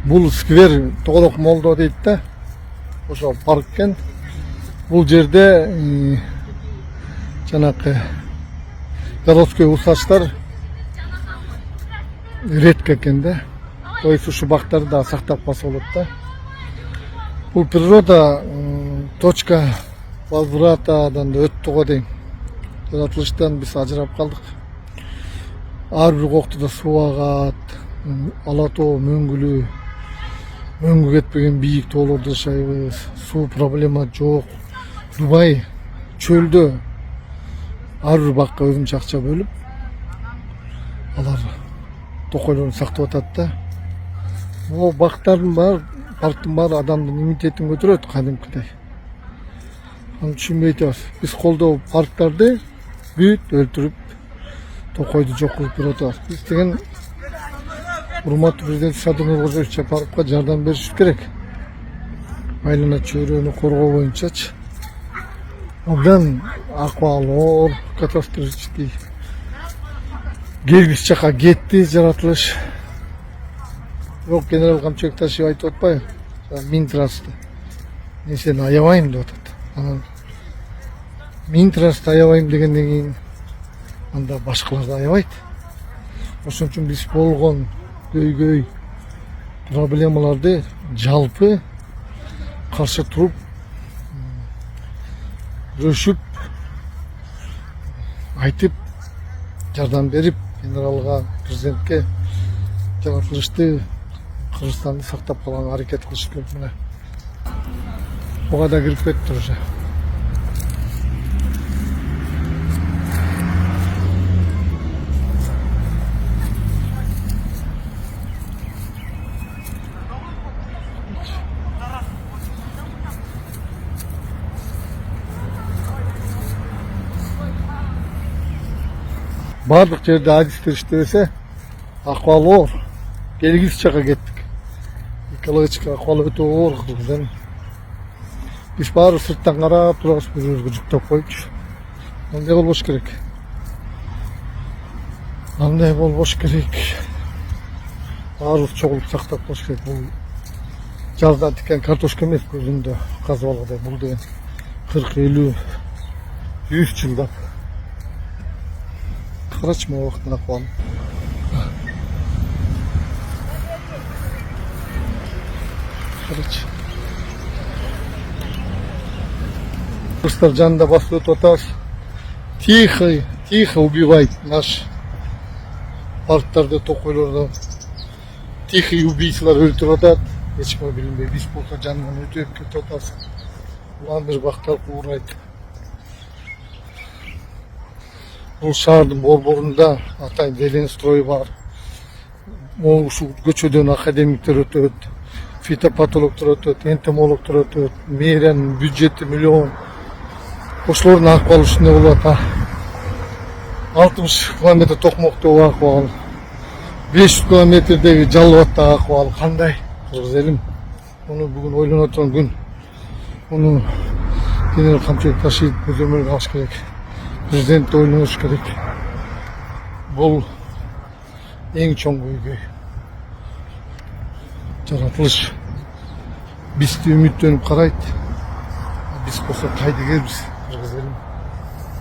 Бул сквер Тоголок Молдо дейт да. Ошо парк экен. Бул жерде жанакы городской усачтар редко экен да. То есть ушу бактарды да сактап калса болот да. Бул природа точка возвратадан да өттүгө дейм. Жаратылыштан биз ажырап калдык. Ар бир коктуда суу агат, ала тоо мөңгүлүү, мөңгү кетпеген бийик тоолордо жашайбыз. Суу проблема жок. Дубай чөлдө ар бир бакка өзүнчө акча бөлүп, алар токойлорун сактап атат да. Бул бактардын баары, парктын баары адамдын иммунитетин көтөрөт кадимкидей. Аны түшүнбөй атабыз. Биз колдоо парктарды бүт өлтүрүп, токойду жок кылып берип атабыз. Биз деген урматтуу президент Садыр Нуркожоевич Жапаровго жардам беришибиз керек. Айлана чөйрөнү коргоо боюнчачы. Абдан акыбалы оор, катастрофический. Келгис жака кетти жаратылыш. Бирок генерал Камчыбек Ташиев айтып атпайбы? Минтрасты. Мен сени аябайм деп атат. Анан Минтрасты аябайм дегенден кийин анда башкаларды аябайт. Ошон үчүн биз болгон көйгөй проблемаларды жалпы каршы туруп, күрөшүп, айтып, жардам берип, генералга, президентке жаратылышты, Кыргызстанды сактап калганга аракет кылыш керек. Мына буга да кирип кетти уже. Бардык жерде адистер иштебесе, акыбалы оор. Келгис жака кеттик. Экологический акыбалы өтө оор Кыргызстан. Биз баары сырттан карап турабыз, өзүбүзгө жүктөп койчу. Кандай болбош керек? Кандай болбош керек? Баарыбыз чогулуп сактап коюш керек. Бул жазда тиккен картошка эмес, көзүндө казып алгыдай. Бул деген 40-50 100 жылдап. Карачы могу убактын акыбалын. Карачы. Кыргызстан жанында басып өтүп атабыз. Тихо убивает наш парктарды, токойлорду. Тихий убийцалар өлтүрүп атат. Эч ким билинбей, биз болсо жанынан өтүп кетип атабыз. Улам бир бактар куурайт. Бул шаардын борборунда атайын Зеленстрой бар. Ушул көчөдөн академиктер өтөт, фитопатологдор өтөт, энтомологдор өтөт, мэриянын бюджети миллион. Ошолордун акыбалы ушундай болуп атат. 60 километр Токмоктогу акыбал, 500 километрдеги Жалал Абадтагы акыбал кандай? Кыргыз элим, муну бүгүн ойлонот турган күн. Муну генерал Камчыбек Ташиев көзөмөлгө алыш керек. Президент ойлош керек. Бул эң чоң көйгөй. Жаратылыш бизди үмүттөнүп карайт. Биз болсо кайдыгербиз.